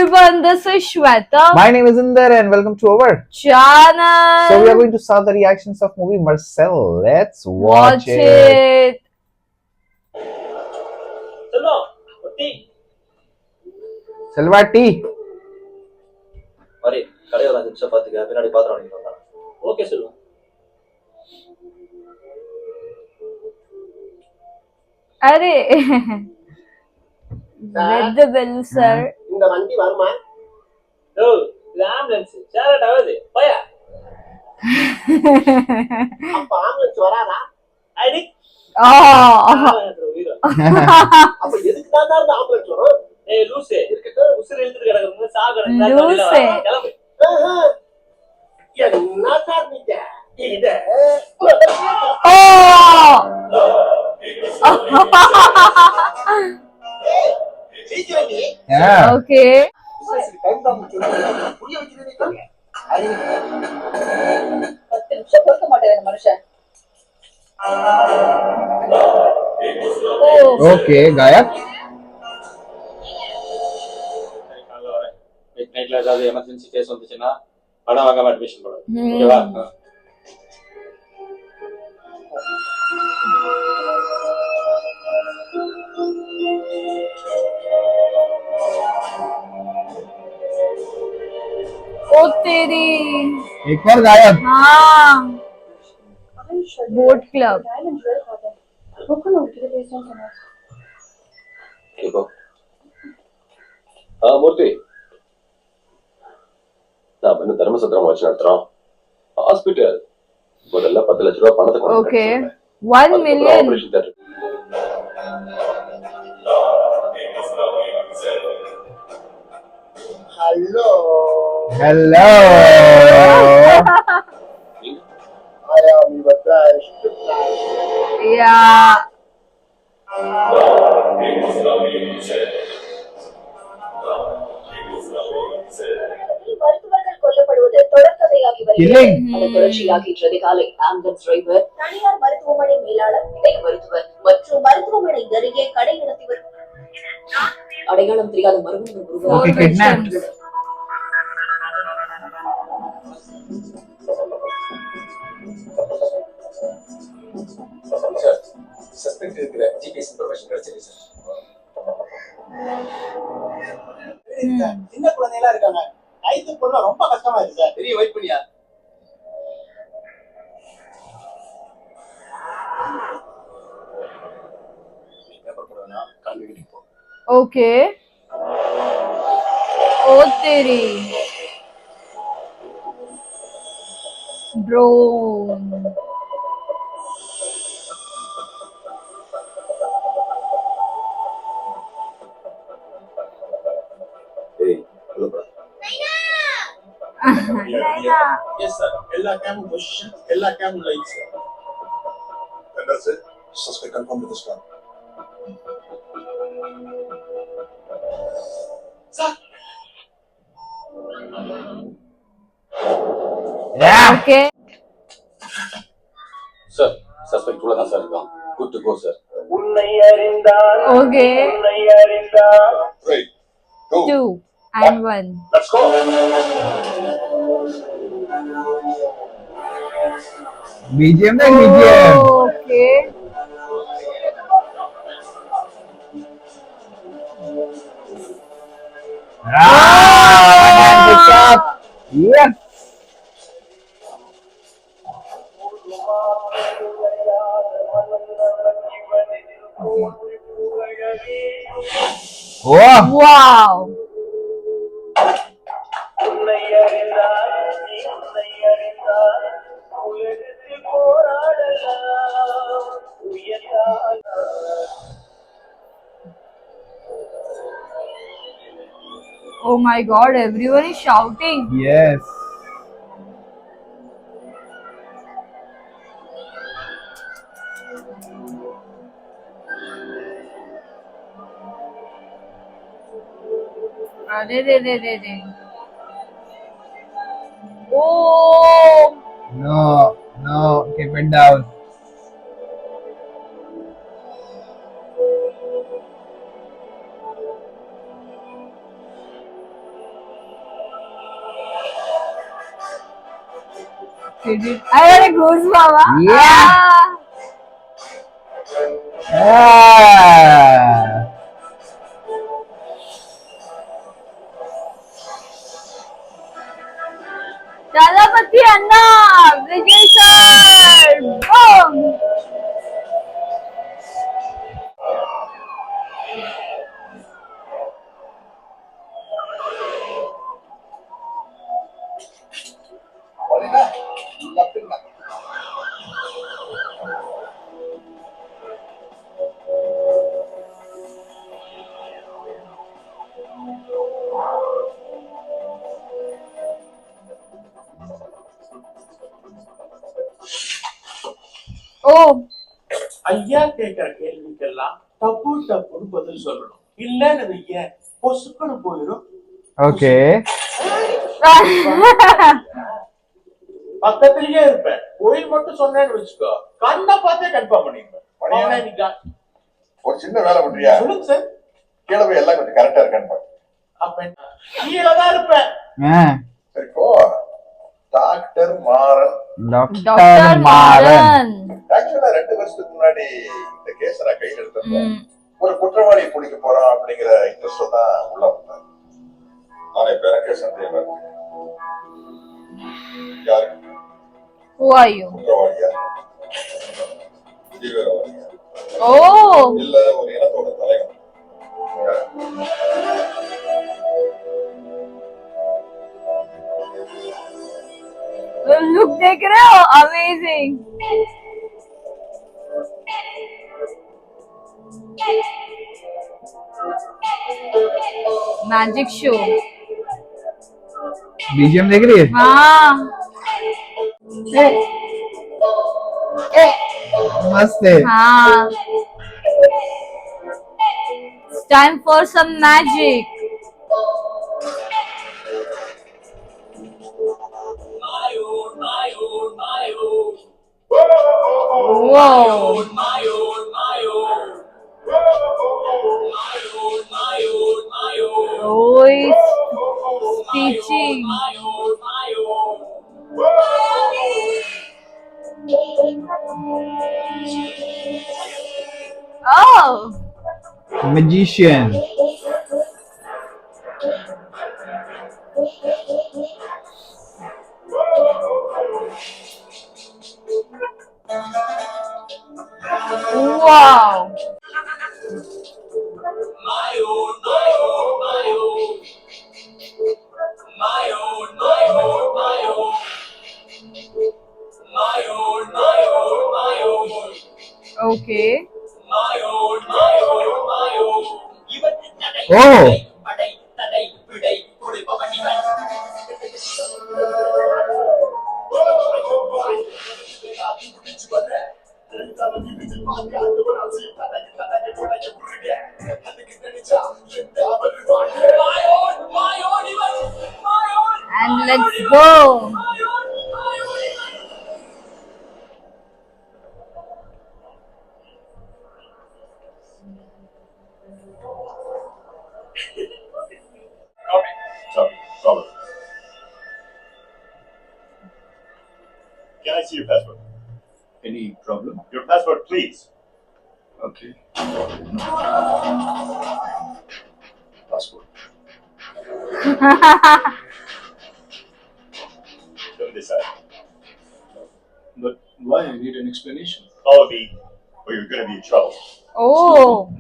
everyone, this is Shweta. My name is Inder and welcome to our channel. So we are going to start the reactions of movie Marcel. Let's watch it. it. Selva tea. Mari, kare oru 5 நிமிஷம் பாத்துக்க பின்னாடி பாத்திரம் வாங்கிட்டு வந்தா. Okay Selva. Array read the bill sir. இந்த வண்டி வருமா? ஓ, இது ஆம்புலன்ஸ். ஷேர்ட் ஆகுது. போயா. அப்ப ஆம்புலன்ஸ் வராதா? ஐடி. அப்ப எதுக்கு தான் அந்த ஆம்புலன்ஸ் வரும்? ஏய் லூசே, உசுர் இழுத்துட்டு கிடக்குறது சாகறதுக்கு கிளம்பு. என்ன காரணீங்க? இத Yeah. Okay. Okay, Gayak. நைட்ல ஏதாவது எமர்ஜென்சி கேஸ் வந்துச்சுன்னா பணம் வாங்காம அட்மிஷன் போடு. ஓகேவா? ओ तेरी एक और गायब. हाँ बोट क्लब. மூர்த்தி நான் தர்மசத்திரம் வச்சு நடத்துறோம். ஹாஸ்பிட்டல் முதல்ல 10 லட்சம் ரூபாய் பணத்தை கொண்டு Okay. 1 million. Operation theatre. Hello Hello. I am your best. Yeah. Killing. தொடர்ச்சியாகின்றது காலை ஆம்புலன்ஸ் டிரைவர் தனியார் மருத்துவமனை மேலாளர் இணை மருத்துவர் மற்றும் மருத்துவமனை அருகே கடை நடத்தி வரும் அடையாளம் தெரியாத மர்மங்கள் Okay, kidnapped. சஸ்பெக்ட் இருக்கிற ஜிபிஎஸ் இன்ஃபர்மேஷன் கிடைச்சிருக்கு சார். சின்ன குழந்தைகளா இருக்காங்க. ஐத்து பொண்ணு ரொம்ப கஷ்டமா இருக்கு சார். பெரிய வெயிட் பண்ணியா? பேப்பர் போடுறேன்னா கால் வீட்டுக்கு போ. Okay. ओ तेरी bro. ஏய் ஹலோ ப்ரோ. Yes sir. எல்லா கேம் பொசிஷன், எல்லா கேம் லைட்ஸ். என்ன sir? Suspect confirm with star. Sir. Yeah. Okay. Sir suspect உள்ள தான் சார் இருக்கான். Good to go sir. Okay. Right. Go. 2 and 1. Let's go. BGM then BGM. Okay. Ah, good job. Yes. Oh. Wow. Oh my god, everyone is shouting. Yes. अरे रे रे रे रे. Oh. No, no, keep it down. I got a goosebump. Yeah. Ah. Chalapati Anna, Vijay sir, boom. Oh, ஐயா கேட்கிற கேள்விக்கெல்லாம் டப்புன்னு பதில் சொல்லணும். இல்லன்னு வைங்க, பொசுக்குன்னு போயிடும். Okay. பக்கத்திலேயே இருப்பேன். கோயில் மட்டும் சொன்னேன்னு வச்சுக்கோ, கண்ணை பார்த்தே கன்ஃபார்ம் பண்ணிருப்பேன். ஒரு சின்ன வேலை பண்றியா? சொல்லுங்க சார். கீழே போய் எல்லாம் கொஞ்சம் கரெக்டா இருக்கான்னு பாரு. அப்ப கீழதான் இருப்பேன். சரி போ. டாக்டர் மாறன். டாக்டர் மாறன். ஆக்சுவலா 2 வருஷத்துக்கு முன்னாடி இந்த கேஸ நான் கையில் எடுத்தேன். ஒரு குற்றவாளியை பிடிக்க போறோம் அப்படிங்கிற இன்ட்ரெஸ்ட் தான் உள்ள வந்தேன். ஆனா இப்ப எனக்கே சந்தேகமா இருக்கு. யாரு? who are you? குற்றவாளியா? தீவிரவாதியா? Oh, இல்ல ஒரு இனத்தோட தலைவன். look, देख रहे हो? Amazing. Magic show. BGM देख रही है? हाँ. मस्त है. हाँ. It's time for some magic. Whoa. Oh, he's teaching. Oh. Magician. Wow. Okay. Oh. And let's go. Sorry. Can I see your passport? Any problem? Your passport, please. Okay. Passport. Don't decide. But why? I need an explanation. Follow me, or you're gonna be in trouble. Oh.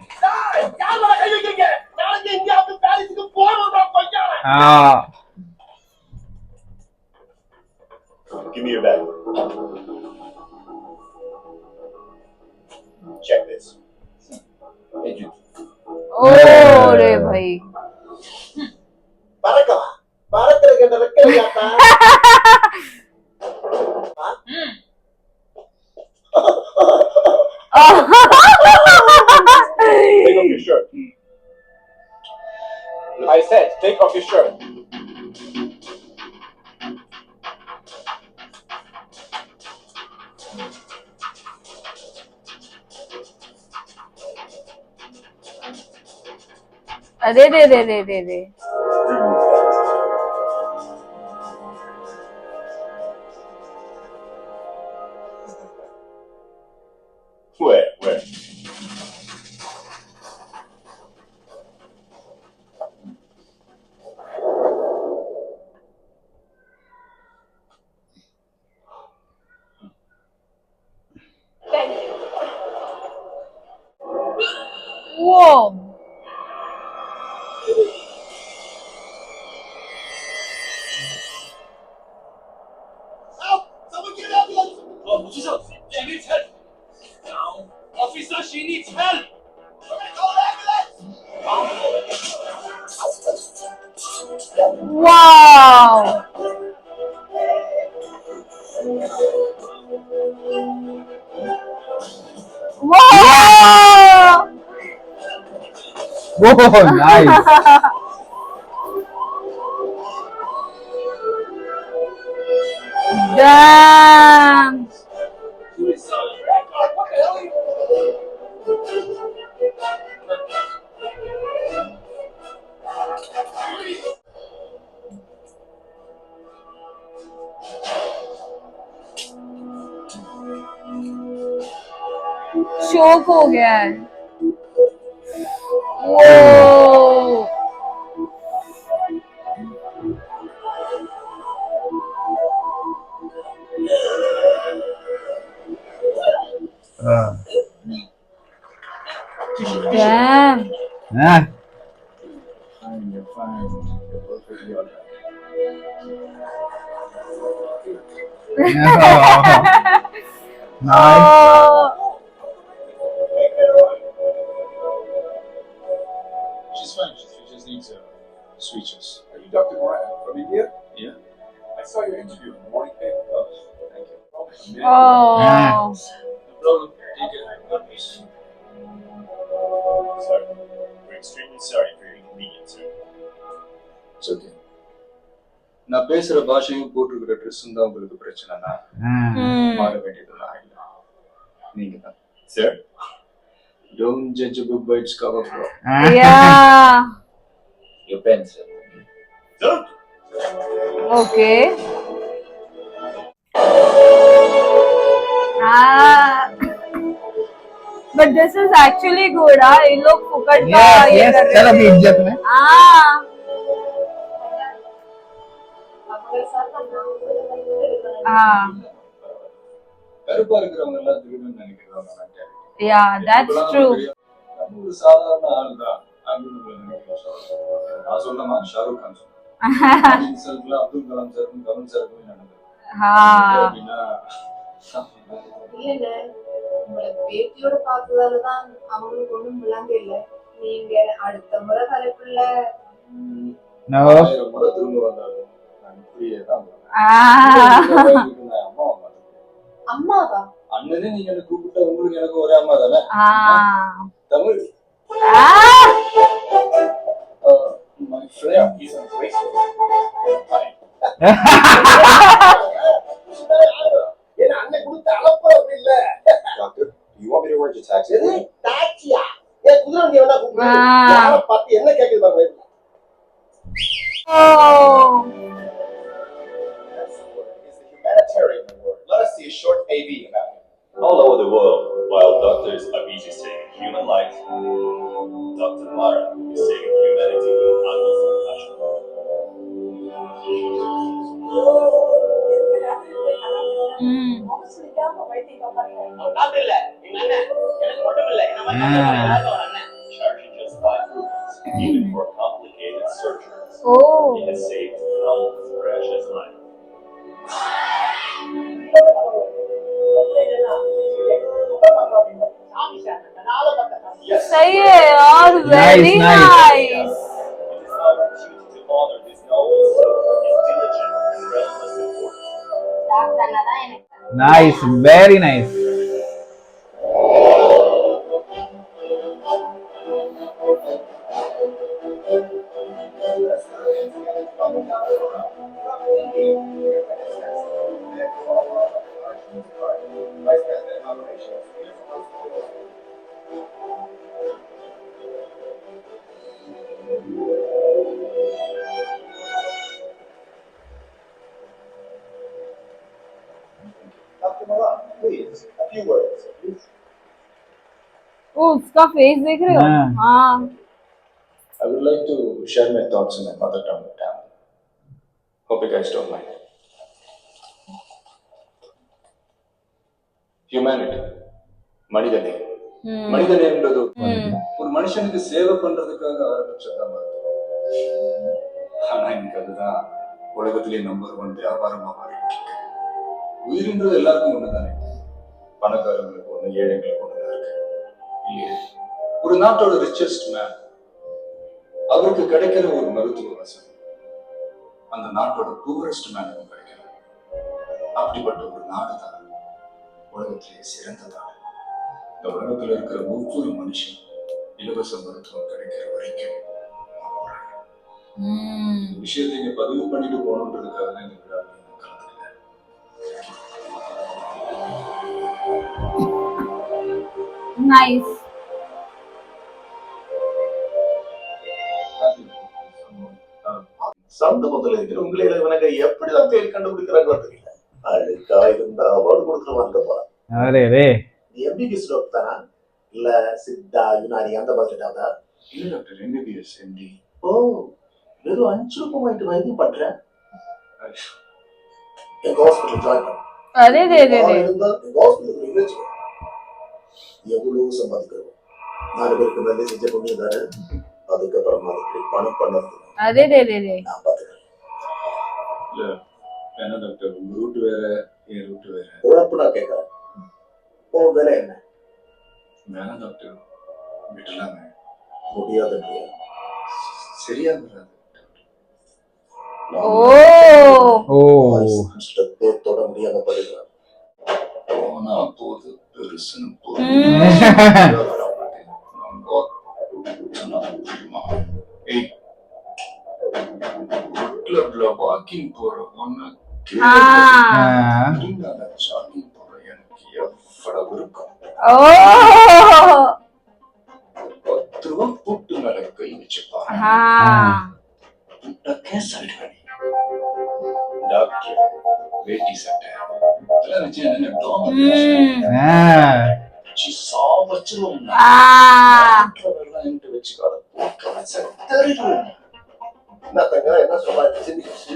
Ah. Give me your bag. Check this. Agent. Oh, रे भाई. Take off your shirt. I said, take off your shirt. अरे रे रे रे रे रे. Wow. Wow. Oh, nice. Damn. शोक हो गया है. Whoa. Damn. Ah. Fine, you're fine. You're perfectly all right. Nice. Oh. She's fine. She just needs switches. Are you Dr. Moran from India? Yeah. I saw your interview in the morning paper. Oh, thank you. Oh. No problem. Take it. God bless. Sorry. We're extremely sorry for your inconvenience, sir. It's okay. நான் பேசுற பாஷையும் போட்டிருக்கிற ட்ரெஸ்ஸும் தான் உங்களுக்கு பிரச்சனைனா மாற வேண்டியது நான் இல்லை, நீங்க தான். Sir? Don't judge a book by its cover, bro. Yeah. Your pen, sir. Don't! Okay. Ah. But this is actually good, ah. ये लोग फुकट का Yes, ये yes. कर रहे चलो हैं. अभी इज्जत में. Ah. Ah. கருப்பா இருக்கிறவங்க எல்லாம் திருடன் நினைக்கிறாங்க. Yeah, that's true. நம்ம ஒரு சாதாரண ஆள் தான் அப்படின்னு நினைக்கிறேன். நான் சொன்னமா ஷாருக் கான் சொன்னேன். இன்சல்ட்ல அப்துல் கலாம் சாருக்கும் கமல் சாருக்கும் நடந்தது. அப்படின்னா இல்லங்க, உங்களை பேட்டியோட பார்த்ததாலதான் அவங்களுக்கு ஒண்ணும் விளங்க இல்ல. நீங்க அடுத்த முறை வரக்குள்ள No. 1000 முறை திரும்ப வந்தாலும் நான் இப்படியே தான் வருவேன். அம்மாவா? அண்ணனே நீங்க என்ன கூப்பிட்டா உங்களுக்கு எனக்கு ஒரே அம்மா தானே? Tamil. My friend, he's ungrateful. ஏன்னா அண்ணன் கொடுத்த அளப்பற அப்படி இல்ல. Doctor, you want me to arrange a taxi? எது டாக்ஸியா? ஏ குதிரை வண்டி வேணா கூப்பிடு. யார பார்த்து என்ன கேக்குது பாருங்க. Oh. It's the humanitarian award. Let us see a short AV about him. All over the world, while doctors are busy saving human life, Dr. Mara is saving humanity with utmost compassion. Doctor இல்ல, எங்க அண்ணன். எனக்கு மட்டும் இல்ல. என்ன மாதிரி எல்லாரும் ஒரு அண்ணன். Charging just 5 rupees, even for complicated surgeries. Oh. It has saved countless precious lives. Yes. सही है यार, very Nice, nice. It is our duty to honor this noble soul with his diligent and relentless importance. Nice. Very nice. Dr. Moran, please, a few words. ओ उसका face देख रहे हो? हाँ. I would like to share my thoughts in my mother tongue, Tamil. Hope you guys don't mind. Humanity. மனிதனே. மனிதனேன்றது ஒரு மனுஷனுக்கு சேவை பண்றதுக்காக ஆரம்பிச்சதான் மருத்துவம். ஆனா எனக்கு அதுதான் உலகத்திலேயே நம்பர் 1 வியாபாரமா மாறிட்டு இருக்கு. உயிரின்றது எல்லாருக்கும் ஒண்ணுதானே. பணக்காரங்களுக்கு ஒண்ணு, ஏழைங்களுக்கு ஒண்ணு இருக்கு. இல்லையே. ஒரு நாட்டோட ரிச்சஸ்ட் மேன் அவருக்கு கிடைக்கிற ஒரு மருத்துவ வசதி அந்த நாட்டோட டூரிஸ்ட் மேனுக்கும் கிடைக்கல. அப்படிப்பட்ட ஒரு நாடு தான் உலகத்திலேயே சிறந்த நாடு. இந்த உலகத்துல இருக்கிற ஒவ்வொரு மனுஷன் இலவச மருத்துவம் கிடைக்கிற வரைக்கும் இந்த விஷயத்தை இங்க பதிவு பண்ணிட்டு போகணுன்றதுக்காக தான் இந்த விழாவில் நான் கலந்துக்கிறேன். Nice. சந்த முதல்ல இருக்கிற உங்களை இவனுக்கு எப்படிதான் தேடி கண்டுபிடிக்கிறாங்களோ தெரியல. அழுக்கா இருந்தா அவார்டு கொடுத்துருவாங்கப்பா. அரே ரே எம்பிபிஎஸ் டாக்டர் தானா இல்ல சித்தா யுனானி அந்த மாதிரி டாக்டர்? இல்ல டாக்டர், எம்பிபிஎஸ் எம்டி. ஓ, வெறும் 5 ரூபாய் வாங்கிட்டு வைத்தியம் பண்றேன். எங்க ஹாஸ்பிட்டல் ஜாயின் பண்ண अरे रे रे रे இருந்தா எங்க ஹாஸ்பிட்டல் இமேஜ் எவ்வளவு சம்பாதிக்கிறோம். 4 பேருக்கு நல்ல செஞ்ச புண்ணியதாரு. அதுக்கப்புறம் அதுக்கு பணம் பண்ணது अरे रे रे रे நான் பாத்துக்கிறேன். இல்ல என்ன டாக்டர், உங்க ரூட் வேற என் ரூட் வேற. உழப்பு நான் கேட்கறேன். உன் வேலை என்ன? வேணாம் டாக்டர், விட்டுலாங்க. முடியாதுன்றியா? சரியா வராது. ओ ஓ கஷ்டத்தை தொட முடியாம படுகிறேன். போனா போது பெருசுன்னு போது. வாக்கிங் போற ஒன்னு हाँ ஜாகிங் போற எனக்கு எவ்வளவு இருக்கும். ओ 10 ரூபா போட்டு மேல கை வச்சுப்பாங்க. हाँ டாக்டர் வேட்டி சட்டை இதெல்லாம் வச்சு என்ன சாவச்சிரும். हाँ வச்சுக்காத என்ன தங்க என்ன சொல்றாங்க? சிந்திச்சு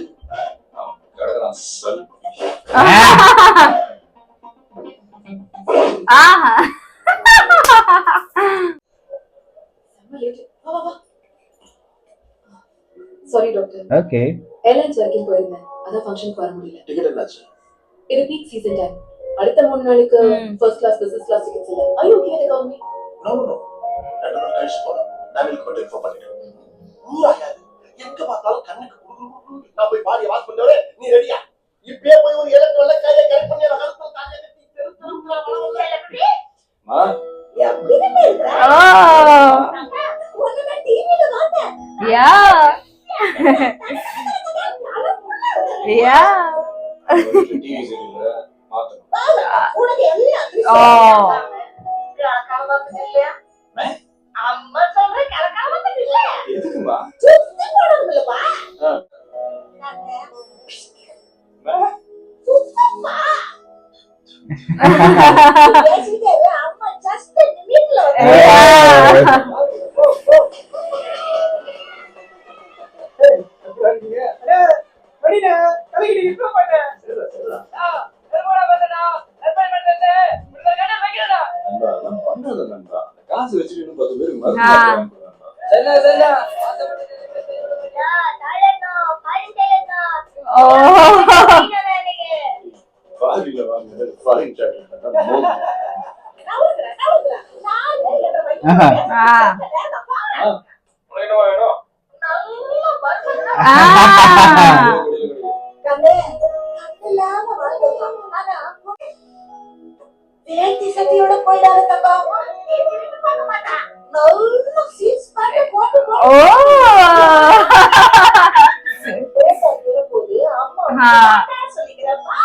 கடற்கறான் சல். आहा சாரி டாக்டர், ஓகே ஏர்லைன்ஸ் வரைக்கும் போயிருந்தேன். அதான் ஃபங்க்ஷனுக்கு வர முடியல. டிக்கெட் என்னாச்சு? இது பீக் சீசன் டைம். அடுத்த 3 நாளுக்கு first class business class tickets இல்ல. I okay with economy? No no 2 நாள் கழிச்சு போலாம். நான் உங்களுக்கு இன்ஃபார்ம் பண்ணிட்டேன். ஊராயாது எங்க பார்த்தாலும் கண்ணுக்கு குடுகுடு. நான் போய் பாடியை வாஷ் பண்ணிட்டே. நீ ரெடியா? இப்பவே போய் ஒரு எலக்ட்ரிக் வெள்ள கையை கரெக்ட் பண்ணி ரகத்துல தாங்க கட்டி தெருத்துல வளவல எலக்ட்ரிக். மா எப்படி இருக்கற? ओ ஒண்ணுமே டிவில பார்த்தேன். या या டிவி சரியில்லை மாத்தணும். உனக்கு எல்லாம் ओ கலக்காம இல்லையா? அம்மா சொல்ற கலக்காம இல்ல. எதுக்குமா? சுத்தி போடுறதுலப்பா. சுத்தமா. பேசிட்டே அம்மா ஜஸ்ட் நிமிட்ல காசு வச்சுட்டு 10 பேருக்கு மருந்து ஆ. ओ பாதியில வாங்க ஃபாரின் சாக்லேட் ஆஹா. हाँ வேணும் வேணும். हाँ சக்தியோட போயிடாத தப்பா. நல்ல சீட்ஸ் பாட்டு போட்டு ओ போது அம்மா हाँ சொல்லிக்கிறப்பா.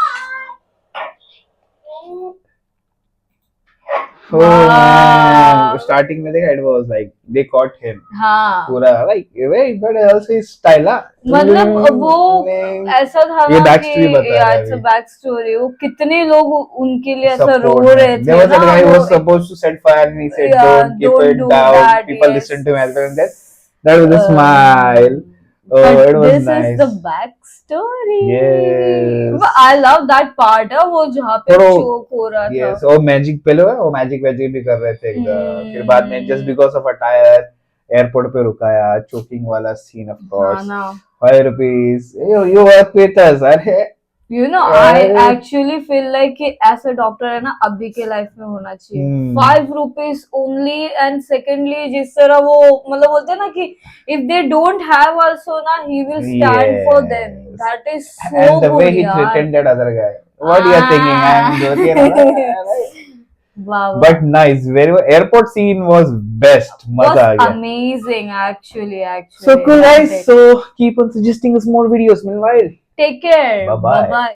Oh, starting में देखा it was like they caught him हाँ पूरा like wait but also his style हाँ मतलब वो ऐसा था ये ना back कि story बता रहा है it's a अभी। back story. वो कितने लोग उनके लिए ऐसा रो support रहे there थे was a ना guy who वो was supposed to set fire and he said Yeah, don't keep don't it do down that, people yes. listened to him as well and that was a smile oh but it was this nice is the back story. Yes. But I love that part है वो जहाँ पे थोड़ा- choke हो रहा था. yes वो magic पहले वो magic भी कर रहे थे फिर बाद में just because of a tire airport पे रुकाया choking वाला scene of course हाँ ना. 5 rupees you work with us अरे You know, I actually feel like कि ऐसा डॉक्टर है ना अभी के लाइफ में होना चाहिए. 5 rupees only and secondly जिस तरह वो मतलब बोलते हैं ना कि if they don't have also ना he will stand for them. that is so And the way good, he yaar. threatened that other guy. What you are thinking? I'm Jyoti and all. Wow. But nice, very airport scene was best. was Maza aa gaya. amazing actually. So cool Loved guys. it. So keep on suggesting us more videos. Meanwhile, Take care. Bye-bye. Bye bye.